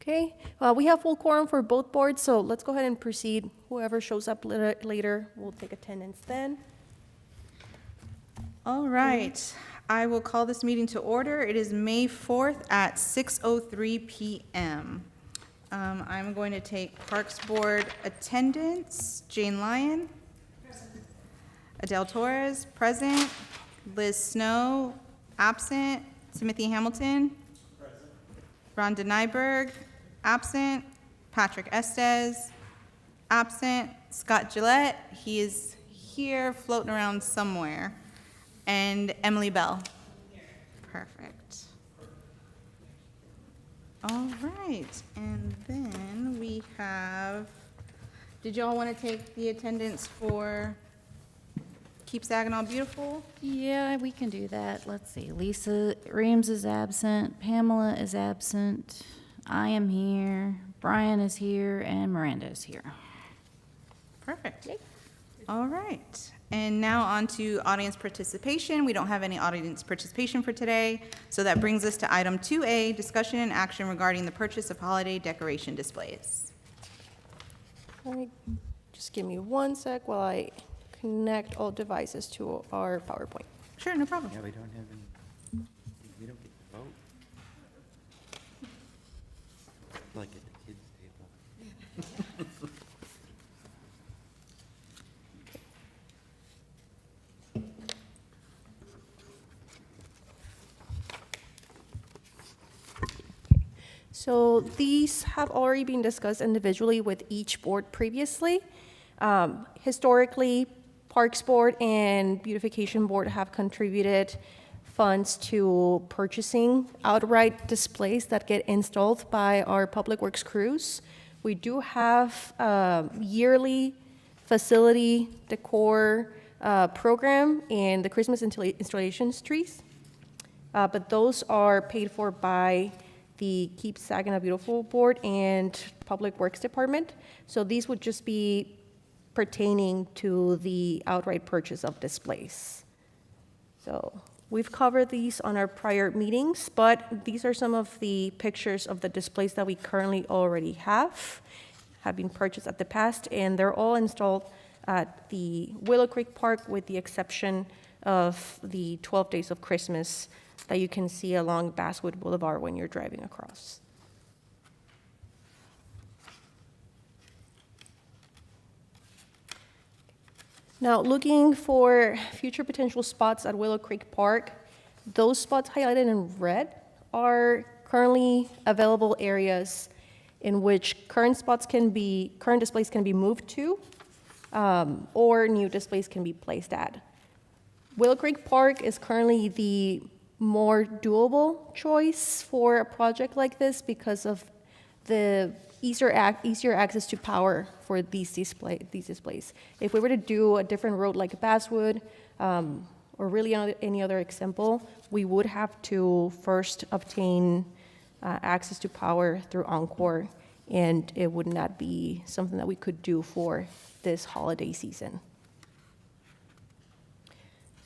Okay, we have full quorum for both boards, so let's go ahead and proceed. Whoever shows up later, we'll take attendance then. All right, I will call this meeting to order. It is May 4th at 6:03 p.m. I'm going to take Parks Board attendance. Jane Lyon. Present. Adele Torres, present. Liz Snow, absent. Timothy Hamilton. Present. Rhonda Nyberg, absent. Patrick Estes, absent. Scott Gillette, he is here floating around somewhere. And Emily Bell. Perfect. All right, and then we have, did y'all want to take the attendance for Keep Saginaw Beautiful? Yeah, we can do that. Let's see. Lisa Reams is absent. Pamela is absent. I am here. Brian is here, and Miranda is here. Perfect. All right. And now on to audience participation. We don't have any audience participation for today. So that brings us to item 2A, discussion and action regarding the purchase of holiday decoration displays. All right, just give me 1 sec while I connect all devices to our PowerPoint. Sure, no problem. Yeah, we don't have any, we don't get to vote. Like at the kids' table. So these have already been discussed individually with each board previously. Historically, Parks Board and Beautification Board have contributed funds to purchasing outright displays that get installed by our Public Works crews. We do have a yearly facility decor program and the Christmas installations trees, but those are paid for by the Keep Saginaw Beautiful Board and Public Works Department. So these would just be pertaining to the outright purchase of displays. So we've covered these on our prior meetings, but these are some of the pictures of the displays that we currently already have been purchased at the past, and they're all installed at the Willow Creek Park with the exception of the 12 Days of Christmas that you can see along Basswood Boulevard when you're driving across. Now, looking for future potential spots at Willow Creek Park, those spots highlighted in red are currently available areas in which current displays can be moved to, or new displays can be placed at. Willow Creek Park is currently the more doable choice for a project like this because of the easier access to power for these displays. If we were to do a different road like Basswood, or really any other example, we would have to first obtain access to power through Encore, and it would not be something that we could do for this holiday season.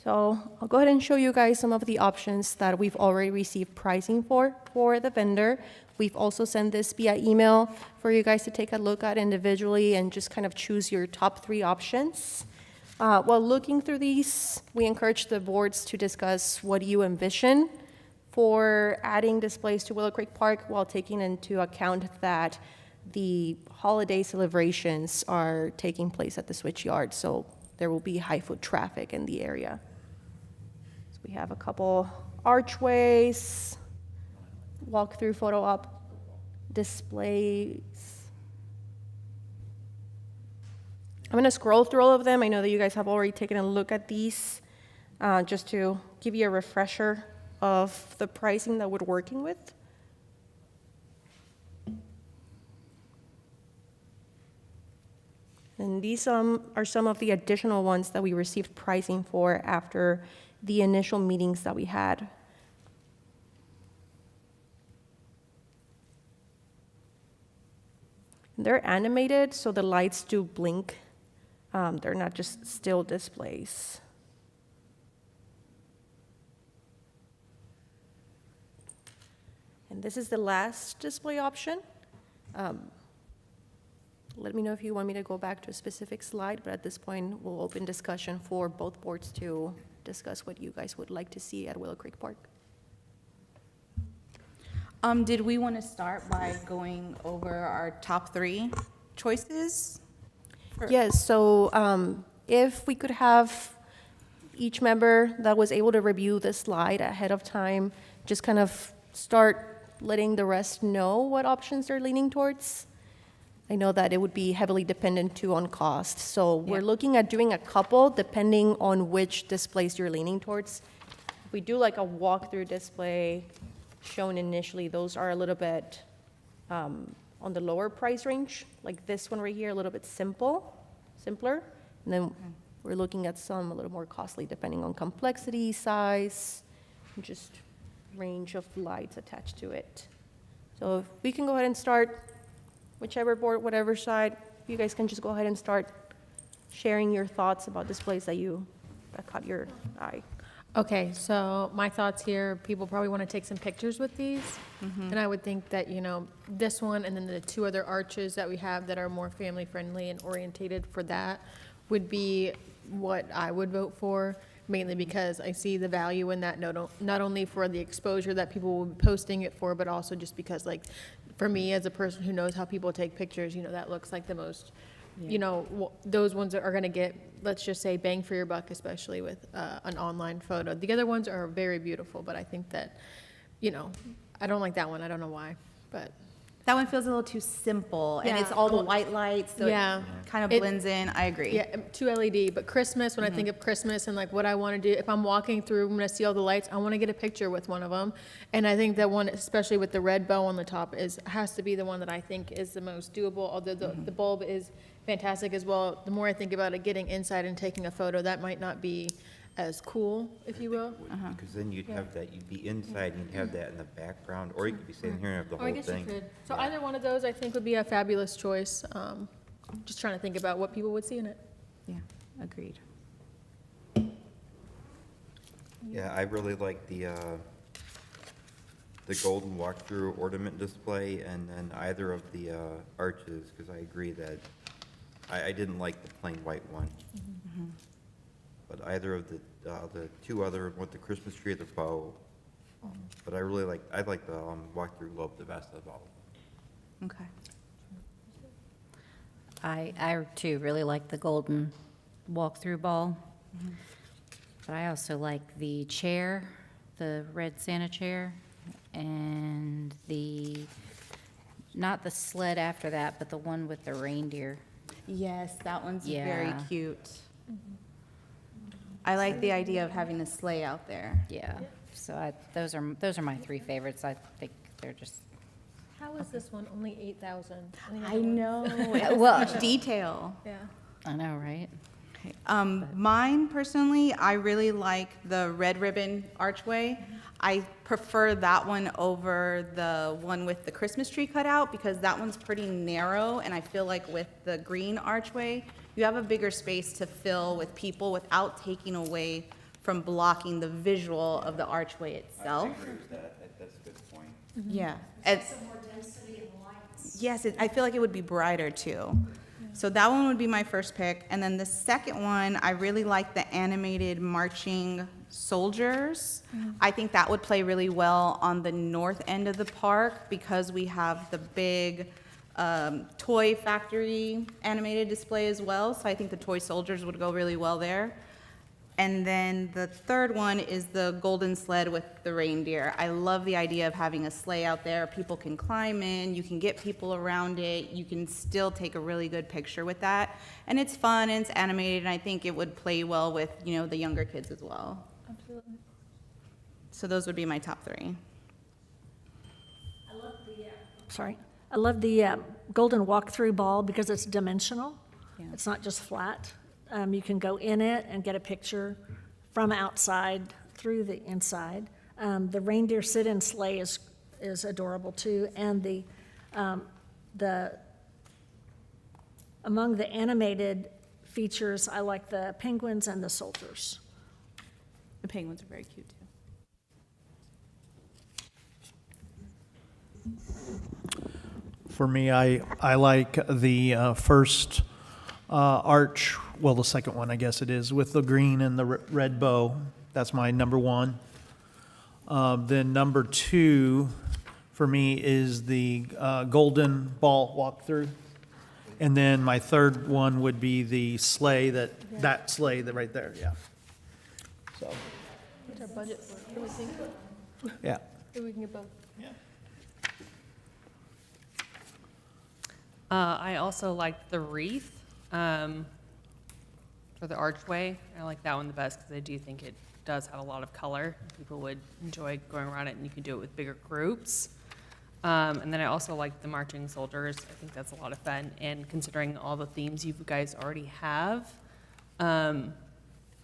So I'll go ahead and show you guys some of the options that we've already received pricing for the vendor. We've also sent this via email for you guys to take a look at individually and just kind of choose your top 3 options. While looking through these, we encourage the boards to discuss what you envision for adding displays to Willow Creek Park while taking into account that the holiday celebrations are taking place at the Switch Yard, so there will be high foot traffic in the area. We have a couple archways, walk-through photo op displays. I'm going to scroll through all of them. I know that you guys have already taken a look at these, just to give you a refresher of the pricing that we're working with. And these are some of the additional ones that we received pricing for after the initial meetings that we had. They're animated, so the lights do blink. They're not just still displays. And this is the last display option. Let me know if you want me to go back to a specific slide, but at this point, we'll open discussion for both boards to discuss what you guys would like to see at Willow Creek Park. Did we want to start by going over our top 3 choices? Yes, so if we could have each member that was able to review the slide ahead of time, just kind of start letting the rest know what options they're leaning towards. I know that it would be heavily dependent too on cost, so we're Yeah. looking at doing a couple depending on which displays you're leaning towards. If we do like a walkthrough display shown initially, those are a little bit on the lower price range, like this one right here, a little bit simpler. And then we're looking at some a little more costly depending on complexity, size, and just range of lights attached to it. So if we can go ahead and start, whichever board, whatever side, you guys can just go ahead and start sharing your thoughts about displays that caught your eye. Okay, so my thoughts here, people probably want to take some pictures with these. And I would think that, this one and then the 2 other arches that we have that are more family-friendly and orientated for that would be what I would vote for, mainly because I see the value in that, not only for the exposure that people will be posting it for, but also just because, like, for me, as a person who knows how people take pictures, that looks like the most, those ones are going to get, let's just say, bang for your buck, especially with an online photo. The other ones are very beautiful, but I think that, I don't like that one. I don't know why, but. That one feels a little too simple, and it's Yeah. all the white lights, so Yeah. it kind of It- blends in. I agree. Yeah, 2 LED, but Christmas, when I think of Christmas and like what I want to do, if I'm walking through, I'm going to see all the lights, I want to get a picture with one of them. And I think that one, especially with the red bow on the top, has to be the one that I think is the most doable, although the bulb is fantastic as well. The more I think about it, getting inside and taking a photo, that might not be as cool, if you will. Because then you'd have that, you'd be inside, and you'd have that in the background, or you could be sitting here and have the Or I whole guess you thing. could. So either one of those, I think, would be a fabulous choice. Just trying to think about what people would see in it. Yeah, agreed. Yeah, I really like the golden walkthrough ornament display, and then either of the arches, because I agree that I didn't like the plain white one. But either of the 2 other, with the Christmas tree or the bow, but I like the walkthrough globe the best of all. Okay. I too really like the golden walk-through ball. But I also like the chair, the red Santa chair, and not the sled after that, but the one with the reindeer. Yes, that one's very Yeah. cute. I like the idea of having a sleigh out there. Yeah, so those are my 3 favorites. I think they're just, How is this one only 8,000? I know. It has Well- so much detail. Yeah. I know, right? Mine personally, I really like the red ribbon archway. I prefer that one over the one with the Christmas tree cut out because that one's pretty narrow, and I feel like with the green archway, you have a bigger space to fill with people without taking away from blocking the visual of the archway itself. That's a good point. Yeah. It's more density and lights. Yes, I feel like it would be brighter too. So that one would be my first pick. And then the second one, I really like the animated marching soldiers. I think that would play really well on the north end of the park because we have the big toy factory animated display as well. So I think the toy soldiers would go really well there. And then the third one is the golden sled with the reindeer. I love the idea of having a sleigh out there. People can climb in, you can get people around it, you can still take a really good picture with that. And it's fun and it's animated, and I think it would play well with, the younger kids as well. Absolutely. So those would be my top 3. I love the golden walk-through ball because it's dimensional. Yeah. It's not just flat. You can go in it and get a picture from outside through the inside. The reindeer sit-in sleigh is adorable too, and the among the animated features, I like the penguins and the soldiers. The penguins are very cute too. For me, I like the first arch, well, the second one, I guess it is, with the green and the red bow. That's my number one. Then number two, for me, is the golden ball walkthrough. And then my third one would be the sleigh, that sleigh that right there, yeah. So, What's our budget for it? What do we think? yeah. Maybe we can get both. I also liked the wreath for the archway. I like that one the best because I do think it does have a lot of color. People would enjoy going around it, and you can do it with bigger groups. And then I also like the marching soldiers. I think that's a lot of fun. And considering all the themes you guys already have, I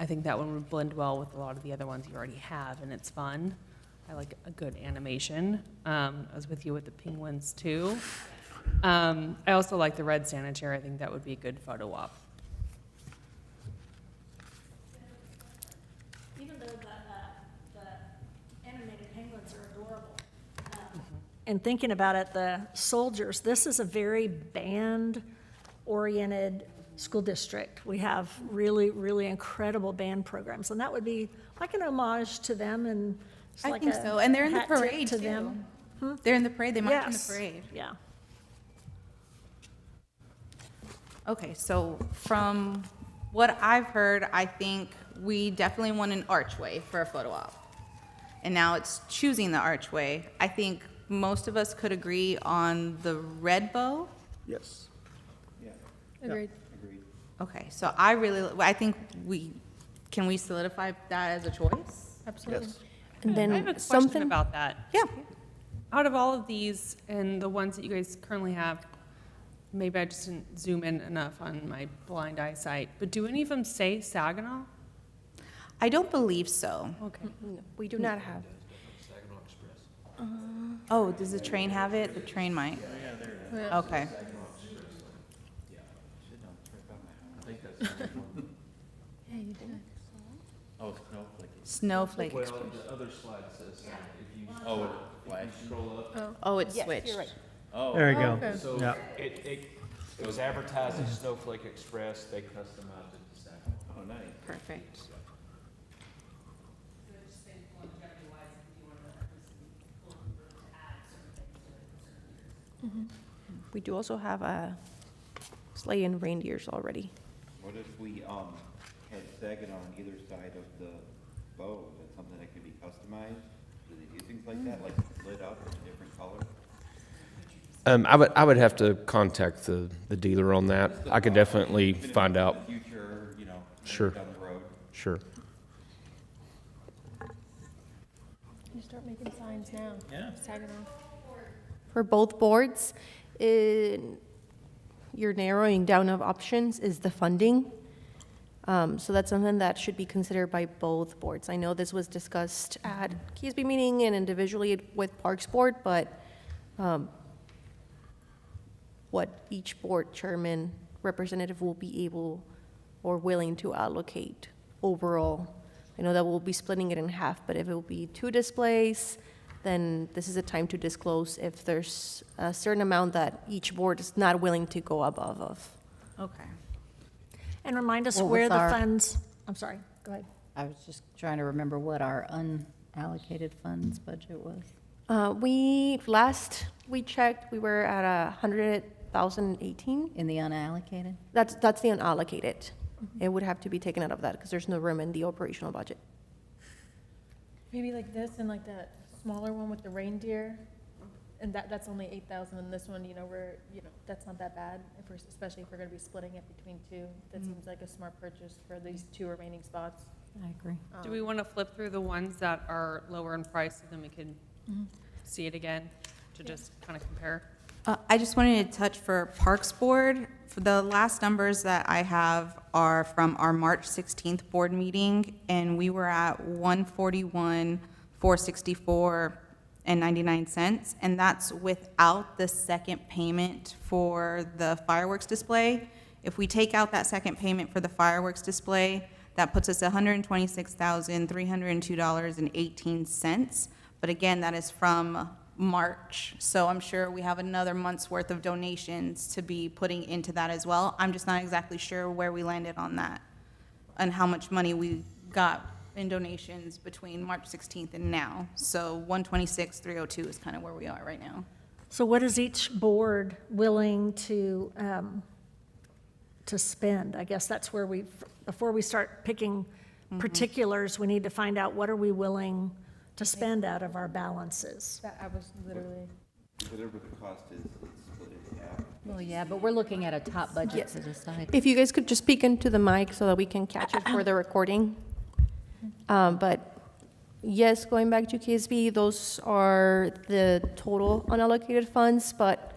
think that one would blend well with a lot of the other ones you already have, and it's fun. I like a good animation. I was with you with the penguins too. I also like the red Santa chair. I think that would be a good photo op. Even though the animated penguins are adorable. And thinking about it, the soldiers, this is a very band-oriented school district. We have really, really incredible band programs, and that would be like an homage to them, and it's I like think a so, and they're in the hat tip parade to too. them. They're in the parade, they march in the Yes. parade. Yeah. Okay, so from what I've heard, I think we definitely want an archway for a photo op. And now it's choosing the archway. I think most of us could agree on the red bow. Yes. Agreed. Okay, so I think can we solidify that as a choice? Absolutely. And I have a then question something, about that. Yeah. Out of all of these and the ones that you guys currently have, maybe I just didn't zoom in enough on my blind eyesight, but do any of them say Saginaw? I don't believe so. Okay. no, we do not have. Oh, does the train have it? The train might. Yeah. Okay. Yeah, you did. Snowflake Express. The other slide says, if you, oh, it scroll up. Oh, it switched. There you go. Okay. So Yeah. it was advertised as Snowflake Express, they customized it to Saginaw. Oh, nice. Perfect. We do also have a sleigh and reindeers already. What if we had Saginaw on either side of the bow? Is that something that could be customized? Do they do things like that, like lit up in a different color? I would have to contact the dealer on that. I could definitely find out. Future, you know, Sure. down the road. Sure. You start making signs now. Yeah. Saginaw. For both boards, you're narrowing down of options is the funding. So that's something that should be considered by both boards. I know this was discussed at KSB meeting and individually with Parks Board, but what each board chairman representative will be able or willing to allocate overall. I know that we'll be splitting it in half, but if it will be 2 displays, then this is a time to disclose if there's a certain amount that each board is not willing to go above of. Okay. And remind us What where was the our- funds, I'm sorry, go ahead. I was just trying to remember what our unallocated funds budget was. Last we checked, we were at 100,018. In the unallocated? That's the unallocated. It would have to be taken out of that because there's no room in the operational budget. Maybe like this and like that smaller one with the reindeer. And that's only 8,000, and this one, that's not that bad, especially if we're gonna be splitting it between two. That seems like a smart purchase for these 2 remaining spots. I agree. Do we want to flip through the ones that are lower in price so then we can see it again to just kind of compare? I just wanted to touch for Parks Board. For the last numbers that I have are from our March 16th board meeting, and we were at 141,464.99, and that's without the second payment for the fireworks display. If we take out that second payment for the fireworks display, that puts us at $126,302.18. But again, that is from March. So I'm sure we have another month's worth of donations to be putting into that as well. I'm just not exactly sure where we landed on that and how much money we got in donations between March 16th and now. So 126, 302 is kind of where we are right now. So what is each board willing to spend? I guess that's where before we start picking particulars, we need to find out what are we willing to spend out of our balances. That I was literally. Whatever the cost is, let's split it in half. Well, yeah, but we're looking at a top budget to decide. If you guys could just speak into the mic so that we can catch it for the recording. But yes, going back to KSB, those are the total unallocated funds, but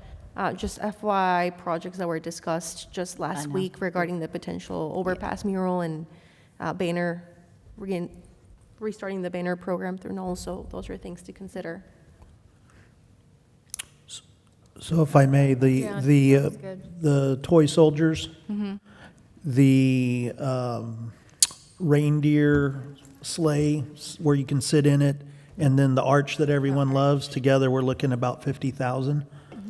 just FYI projects that were discussed just last know. week regarding the potential overpass mural and banner, restarting the banner program through Knoll, so those are things to consider. So if I may, Yeah, that's good. the toy soldiers, the reindeer sleigh where you can sit in it, and then the arch that everyone loves, together we're looking about 50,000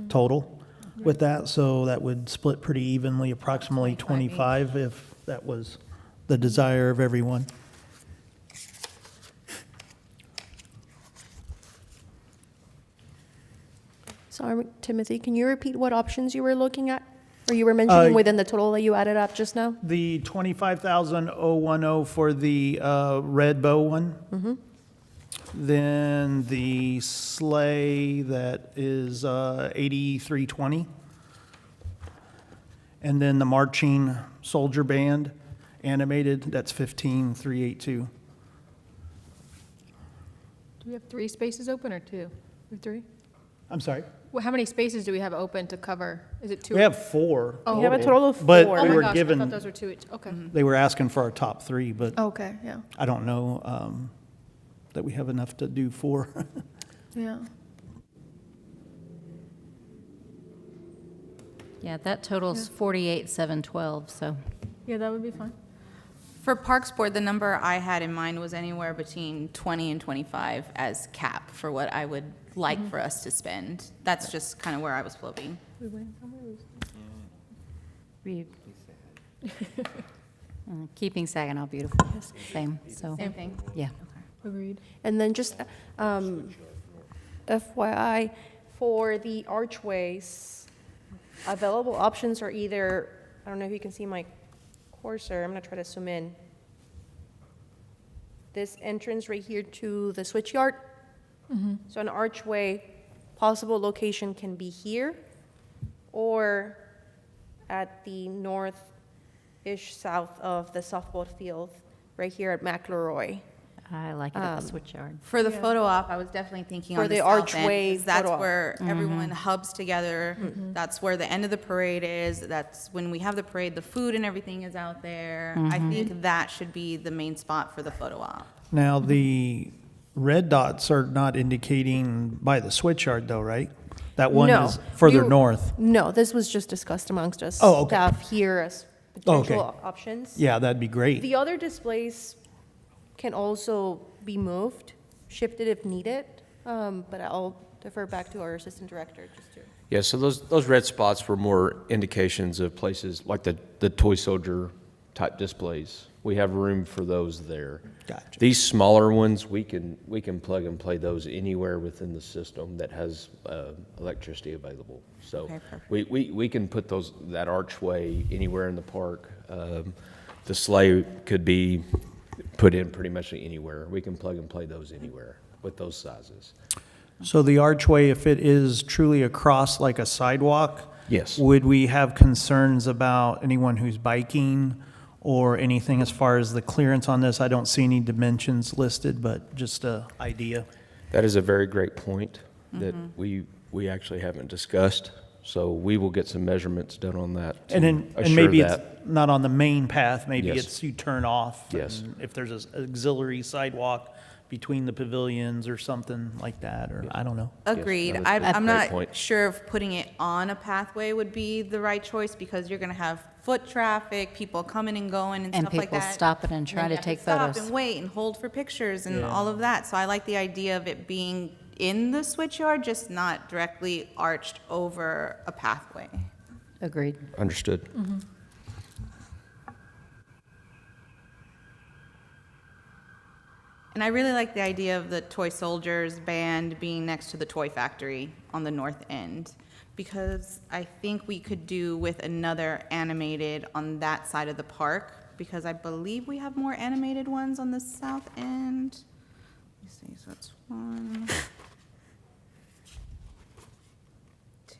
total with that, so that would split pretty evenly, approximately 25 if that was the desire of everyone. Sorry, Timothy, can you repeat what options you were looking at? Or you were mentioning within the total that you added up just now? The 25,010 for the red bow one. Then the sleigh that is 8320. And then the marching soldier band animated, that's 15,382. Do we have 3 spaces open or 2? Or 3? I'm sorry? Well, how many spaces do we have open to cover? Is it 2? We have 4. Oh. We have a total of But four. Oh we my were gosh, I given- thought those were 2 each. Okay. They were asking for our top 3, but Okay, yeah, I don't know that we have enough to do 4. yeah. Yeah, that totals 48,712, so. Yeah, that would be fine. For Parks Board, the number I had in mind was anywhere between 20 and 25 as cap for what I would like for us to spend. That's just kind of where I was floating. we- Keeping Saginaw beautiful, same, so, Same thing? yeah. Agreed. And then just FYI, for the archways, available options are either, I don't know if you can see my cursor, I'm gonna try to zoom in. This entrance right here to the switch yard. So an archway, possible location can be here or at the north-ish south of the softball field, right here at McElroy. I like it at the switchyard. For the photo op, I was definitely thinking For on the the south end, archway 'cause that's photo op. where everyone hubs together. That's where the end of the parade is. That's when we have the parade, the food and everything is out there. I think that should be the main spot for the photo op. Now, the red dots are not indicating by the switchyard though, right? That one No, is further you- north. No, this was just discussed amongst us. Oh, okay. Staff here as Oh, okay. potential options. Yeah, that'd be great. The other displays can also be moved, shifted if needed, but I'll defer back to our assistant director just to. Yeah, so those red spots were more indications of places like the toy soldier type displays. We have room for those there. Gotcha. These smaller ones, we can plug and play those anywhere within the system that has electricity available. So Okay, perfect. we can put that archway anywhere in the park. The sleigh could be put in pretty much anywhere. We can plug and play those anywhere with those sizes. So the archway, if it is truly across like a sidewalk? Yes. Would we have concerns about anyone who's biking or anything as far as the clearance on this? I don't see any dimensions listed, but just a idea. That is a very great point that we actually haven't discussed. So we will get some measurements done on that to And then, and assure maybe it's that. not on the main path, maybe Yes. it's you turn off. Yes. and If there's an auxiliary sidewalk between the pavilions or something like that, or I don't know. Agreed. that is a I'm great not point. sure if putting it on a pathway would be the right choice because you're going to have foot traffic, people coming and going and And stuff like people that. stopping and then trying you to have take stop photos. and wait and hold for pictures and all of that. So I like the idea of it being in the switch yard, just not directly arched over a pathway. Agreed. Understood. And I really like the idea of the Toy Soldiers band being next to the Toy Factory on the north end, because I think we could do with another animated on that side of the park, because I believe we have more animated ones on the south end. Let me see, so that's 1,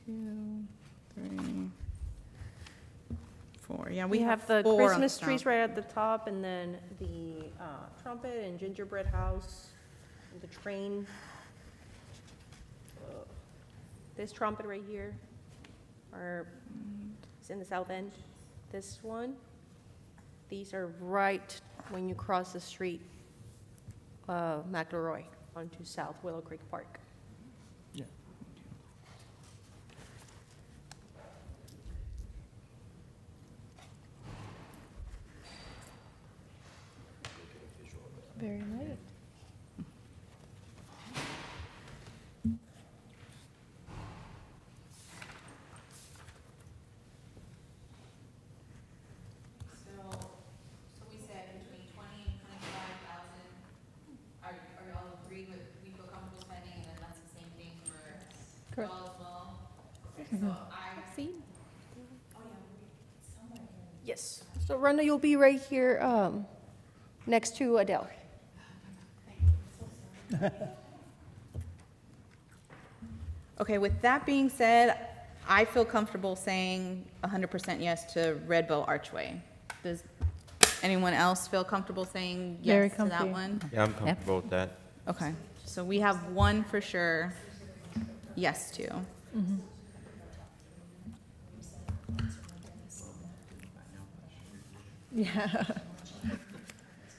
2, 3, 4. Yeah, We have the 4 on Christmas south. trees right at the top, and then the trumpet and gingerbread house, and the train. This trumpet right here, is in the south end. This one, these are right when you cross the street, McElroy, onto South Willow Creek Park. Yeah. Very nice. So we said between 20 and 25,000. Are y'all agree with, we feel comfortable spending, and then that's the same thing for Correct. y'all as well? Okay, so I, See? Yes. So Rhonda, you'll be right here, next to Adele. okay, with that being said, I feel comfortable saying 100% yes to Red Bow Archway. Does anyone else feel comfortable saying Very yes to that comfy. one? Yeah, I'm comfortable with that. Okay, so we have one for sure, yes to. Yeah.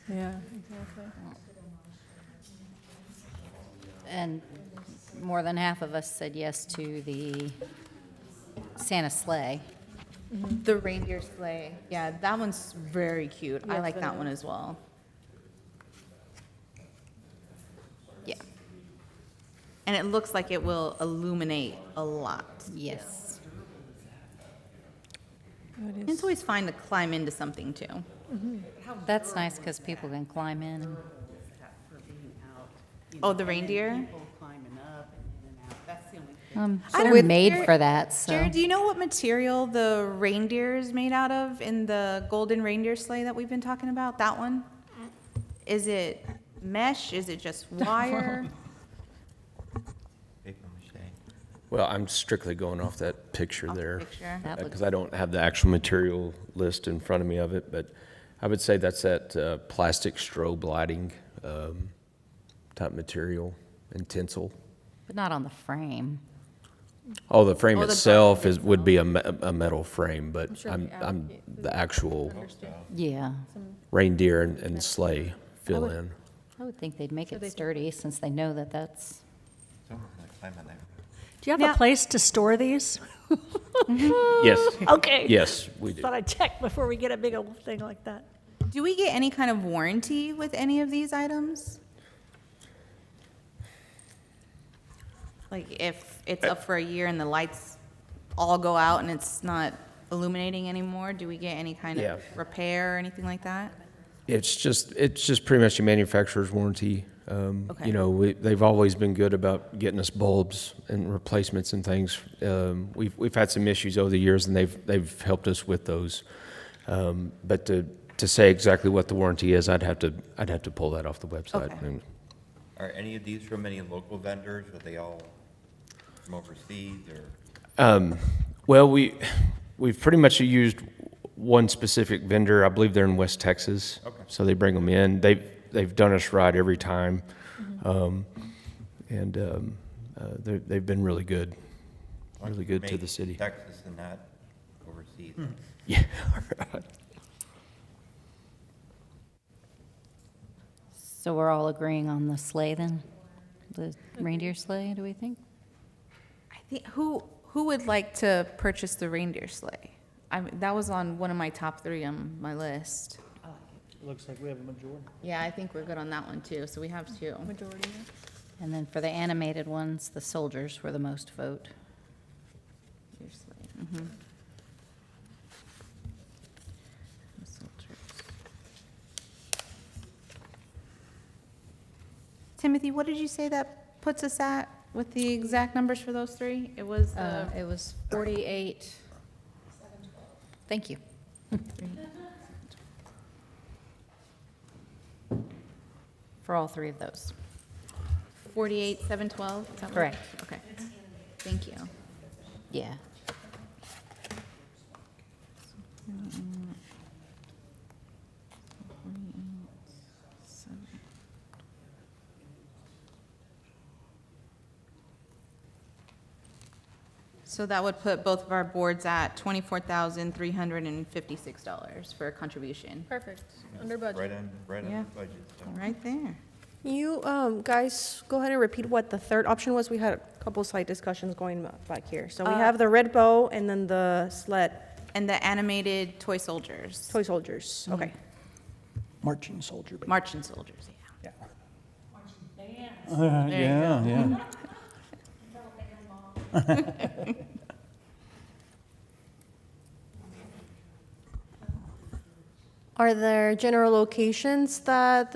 Yeah, exactly. And more than half of us said yes to the Santa sleigh. The reindeer sleigh, yeah, that one's very cute. I Yeah, like that the- one as well. Yeah. And it looks like it will illuminate a lot. Yes. And it's always fun to climb into something too. That's nice because people can climb in. And Oh, the reindeer? People climbing up and in and out, that's the only thing. I they're don't- made Jared- for that, so. Jared, do you know what material the reindeer is made out of in the golden reindeer sleigh that we've been talking about? That one? Is it mesh? Is it just wire? Paper mache. Well, I'm strictly going off that picture Off the there. picture. That looks, Because I don't have the actual material list in front of me of it, but I would say that's that plastic strobe lighting type material and tinsel. but not on the frame. Oh, the frame Oh, the itself would be a metal frame, but sure I'm the the actual Yeah. reindeer and sleigh fill in. I would think they'd make it sturdy since they know that that's, Someone's gonna climb on there. Do you have Now- a place to store these? Yes, Okay. yes, we do. Thought I'd check before we get a big old thing like that. Do we get any kind of warranty with any of these items? Like if it's up for a year and the lights all go out and it's not illuminating anymore, do we get any kind Yeah. of repair or anything like that? It's just pretty much a manufacturer's warranty. Okay. You know, they've always been good about getting us bulbs and replacements and things. We've had some issues over the years, and they've helped us with those. But to say exactly what the warranty is, I'd have to pull that off the website. Okay. And Are any of these from any local vendors? Are they all from overseas or? Well, we've pretty much used one specific vendor. I believe they're in West Texas. Okay. So they bring them in. They've done us right every time, they've been really good to Made the city. Texas and not overseas. Yeah. Right. so we're all agreeing on the sleigh then? The reindeer sleigh, do we think? I think, who would like to purchase the reindeer sleigh? That was on one of my top 3 on my list. Looks like we have a majority. Yeah, I think we're good on that one too, so we have 2. Majority. And then for the animated ones, the soldiers were the most vote. Mhm. Timothy, what did you say that puts us at with the exact numbers for those three? It was It was 48. Thank you. For all three of those. 48, 712? Is that what- Correct. Okay. Thank you. Yeah. So that would put both of our boards at $24,356 for a contribution. Perfect, under budget. Right Yeah. on the budget, so. Right there. You, guys, go ahead and repeat what the third option was. We had a couple slight discussions going back here. So we have the red bow and then the sled, And the animated toy soldiers. toy soldiers. Okay. Marching soldier. but- Marching soldiers, yeah. Yeah, yeah. Are there general locations that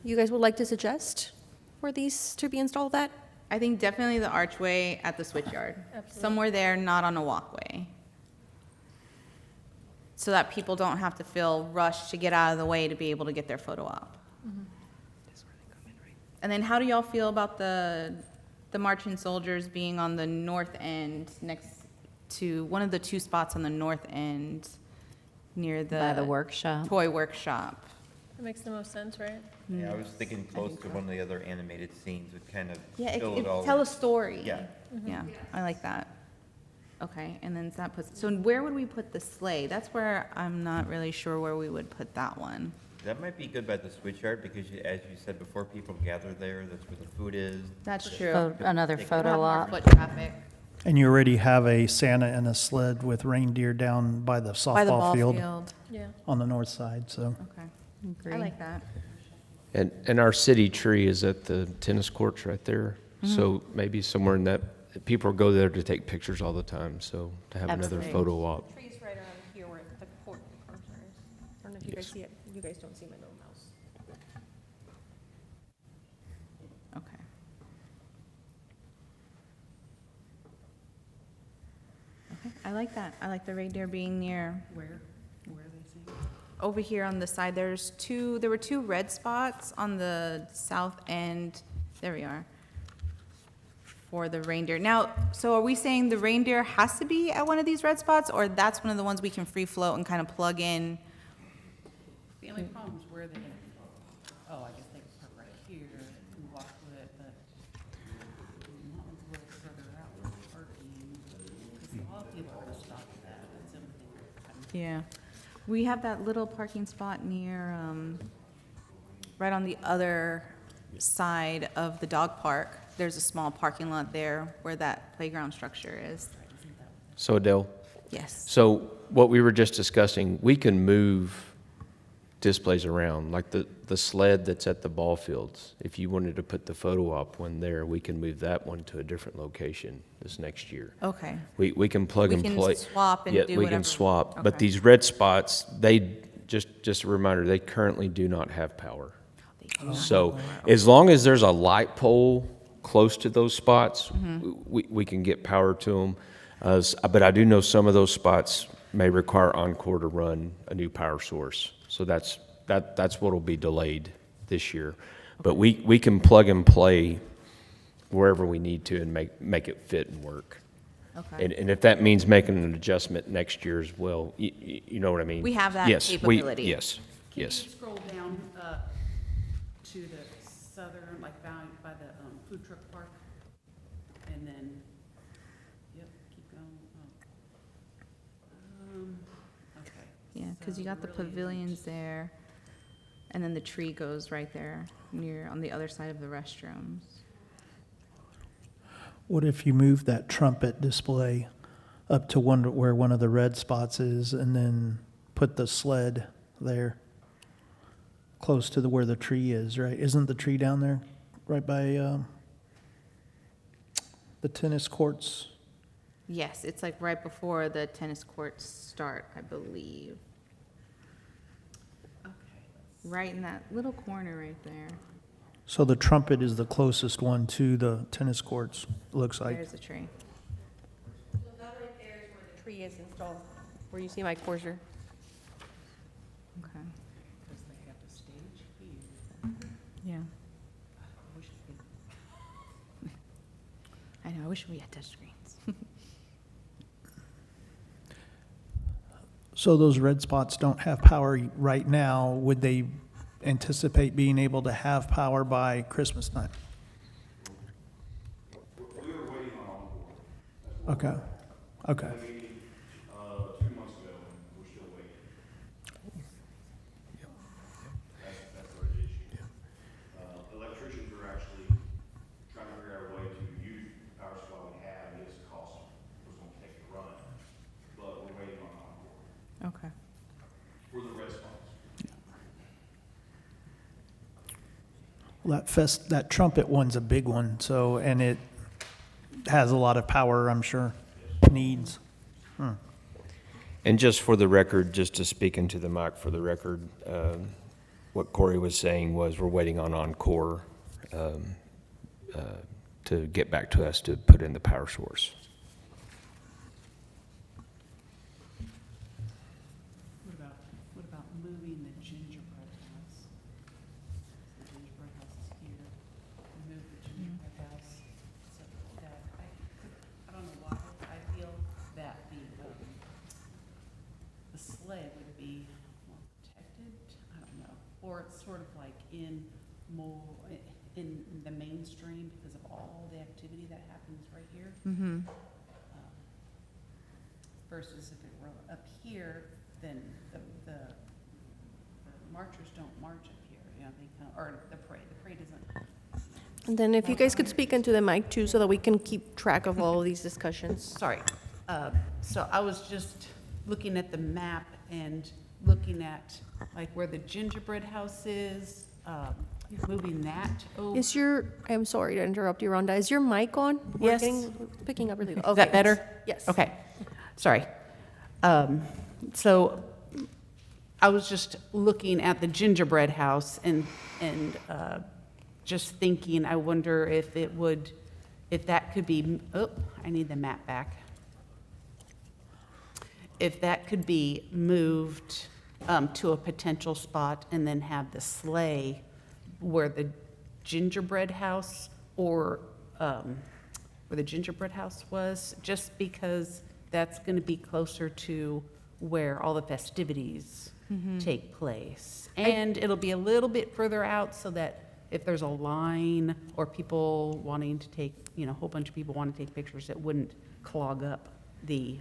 you guys would like to suggest for these to be installed at? I think definitely the archway at the switchyard. Somewhere there, not on a walkway. So that people don't have to feel rushed to get out of the way to be able to get their photo op. And then how do y'all feel about the marching soldiers being on the north end next to one of the two spots on the north end near the By the workshop. toy workshop? That makes the most sense, right? Yeah, I was thinking close to one of the other animated scenes would kind of Yeah, fill it all. tell a story. Yeah. Yeah, I like that. Okay, and then that puts, so where would we put the sleigh? That's where I'm not really sure where we would put that one. That might be good by the switchyard because as you said before, people gather there, that's where the food is. That's true. Another Take it photo More op. foot traffic. And you already have a Santa and a sled with reindeer down by the By the softball ball field field. Yeah. on the north side, so. Okay, I Agree. like that. And our city tree is at the tennis courts right there. Mm-hmm. So maybe somewhere in that, people go there to take pictures all the time, so to have another Absolutely. photo op. Trees right around here where the court cursor is. I don't know if you guys see it. You guys don't see my little mouse. Okay. Okay, I like that. I like the reindeer being near. Where are they saying? Over here on the side, there were two red spots on the south end. There we are. For the reindeer. Now, so are we saying the reindeer has to be at one of these red spots, or that's one of the ones we can free float and kind of plug in? The only problem is where they, oh, I guess they could put right here and walk with it, but that one's a little further out for parking. Because a lot of people are gonna stop at that, that's everything. Yeah. We have that little parking spot near, right on the other side of the dog park. There's a small parking lot there where that playground structure is. So Adele, Yes. so what we were just discussing, we can move displays around, like the sled that's at the ball fields. If you wanted to put the photo op one there, we can move that one to a different location this next year. Okay. We can plug We and can play. swap and Yeah, do we whatever. can swap, but Okay. these red spots, they, just a reminder, they currently do not have power. So as long as there's a light pole close to those spots, we can get power to them. But I do know some of those spots may require Encore to run a new power source. So that's what'll be delayed this year. But we can plug and play wherever we need to and make it fit and work. Okay. And if that means making an adjustment next year as well, you know what I mean? We have that Yes, capability. Yes, Can yes. you scroll down, to the southern, like by the, food truck park? And then, yep, keep going, okay. Yeah, because you So got the really- pavilions there, and then the tree goes right there near, on the other side of the restrooms. What if you move that trumpet display up to where one of the red spots is and then put the sled there? Close to where the tree is, right? Isn't the tree down there? right by the tennis courts. Yes, it's like right before the tennis courts start, I believe. Right in that little corner right there. So the trumpet is the closest one to the tennis courts, looks like. There's a tree. So that right there is where the tree is installed, where you see my cursor. Okay. Because they have the stage here. Yeah. I wish we could I know, I wish we had touchscreens. So those red spots don't have power right now. Would they anticipate being able to have power by Christmas time? We were waiting on Encore. Okay, okay. Had a meeting, 2 months ago, and we're still waiting. That's our issue. Electricians are actually trying to figure out a way to use the power supply we have, and its cost was gonna take the run, but we're waiting on Encore Okay. for the red spots. Well, that trumpet one's a big one, so, and it has a lot of power, I'm sure, needs. And just for the record, just to speak into the mic for the record, what Corey was saying was we're waiting on Encore to get back to us to put in the power source. What about moving the gingerbread house? The gingerbread house is here. Move the gingerbread house so that, I don't know why, I feel that the sleigh would be more protected, I don't know. Or it's sort of like in more, in the mainstream because of all the activity that happens right here. Mm-hmm. Versus if it were up here, then the marchers don't march up here, you know, they come, or the parade isn't. And then if you guys could speak into the mic too, so that we can keep track of all of these discussions. Sorry, so I was just looking at the map and looking at like where the gingerbread house is, moving that over. Is your, I'm sorry to interrupt you, Rhonda, is your mic on? Yes. We're picking up really low. Is that Okay. better? Yes. Okay, sorry. So I was just looking at the gingerbread house and just thinking, I wonder if it would, if that could be, oh, I need the map back. If that could be moved to a potential spot and then have the sleigh where the gingerbread house or where the gingerbread house was, just because that's going to be closer to where all the festivities take place. And it'll be a little bit further out so that if there's a line or people wanting to take, you know, a whole bunch of people want to take pictures, it wouldn't clog up the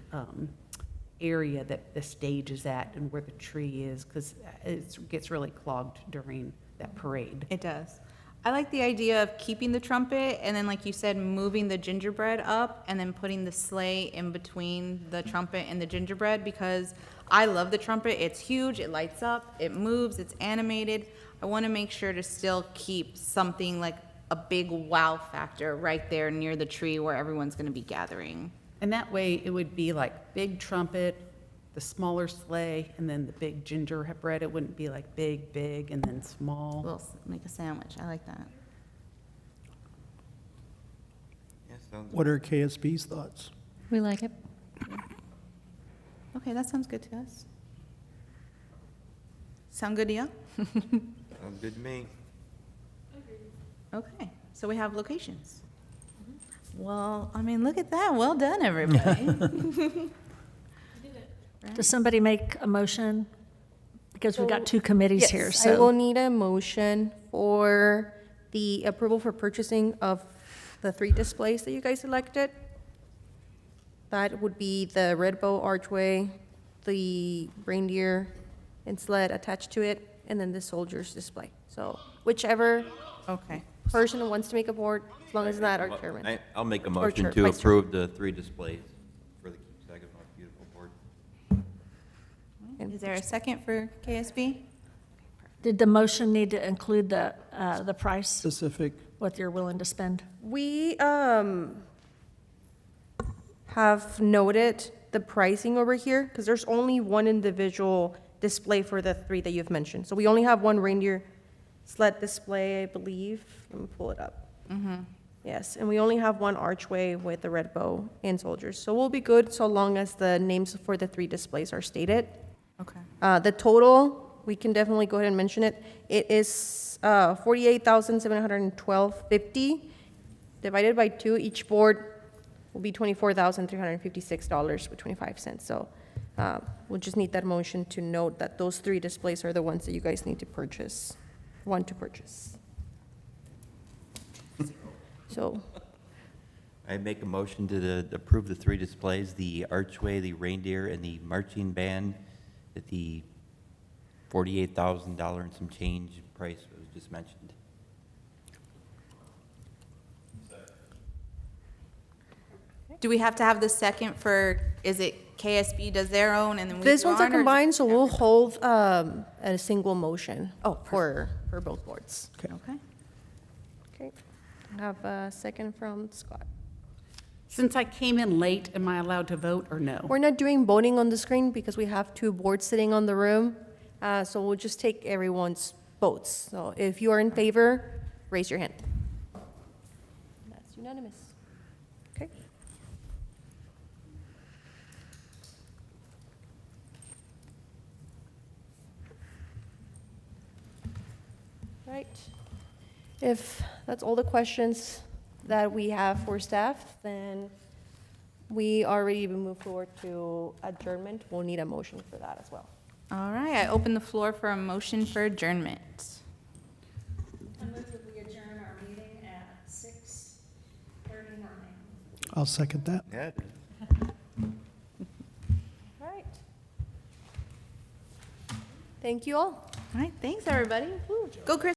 area that the stage is at and where the tree is, because it gets really clogged during that parade. It does. I like the idea of keeping the trumpet and then, like you said, moving the gingerbread up and then putting the sleigh in between the trumpet and the gingerbread, because I love the trumpet. It's huge, it lights up, it moves, it's animated. I want to make sure to still keep something like a big wow factor right there near the tree where everyone's going to be gathering. And that way, it would be like big trumpet, the smaller sleigh, and then the big gingerbread. It wouldn't be like big, big, and then small. We'll make a sandwich. I like that. Yeah, sounds What are KSB's thoughts? We like it. Okay, that sounds good to us. Sound good to you? sounds good to me. Okay, so we have locations. Well, I mean, look at that. Well done, everybody. Does somebody make a motion? Because we've got two committees here, Yes, I will so. need a motion for the approval for purchasing of the 3 displays that you guys selected. That would be the red bow archway, the reindeer and sled attached to it, and then the soldiers display. So whichever Okay. person wants to make a board, as long as it's not our chairman. I'll make a Or motion chair- to vice chair. approve the 3 displays for the Keep Saginaw Beautiful board. Is there a second for KSB? Did the motion need to include the price? Specific, what you're willing to spend? We have noted the pricing over here, because there's only one individual display for the three that you've mentioned. So we only have one reindeer sled display, I believe. Let me pull it up. Yes, and we only have one archway with the red bow and soldiers. So we'll be good so long as the names for the three displays are stated. Okay. The total, we can definitely go ahead and mention it. It is $48,712.50 divided by 2. Each board will be $24,356.25. So we'll just need that motion to note that those three displays are the ones that you guys need to purchase, want to purchase. So, I make a motion to approve the three displays, the archway, the reindeer, and the marching band at the $48,000 and some change price was just mentioned. Do we have to have the second for, is it KSB does their own and then we these do ones are ours, or- combined, so we'll hold a single motion for both boards. Okay. Okay. I have a second from Scott. Since I came in late, am I allowed to vote or no? We're not doing voting on the screen because we have two boards sitting on the room, so we'll just take everyone's votes. So if you are in favor, raise your hand. That's unanimous. Okay. Right. If that's all the questions that we have for staff, then we are ready to move forward to adjournment. We'll need a motion for that as well. All right, I open the floor for a motion for adjournment. I move that we adjourn our meeting at 6:39. I'll second that. Yeah. All right. Thank you all. All right, thanks, everybody. Woo. Go, Chris.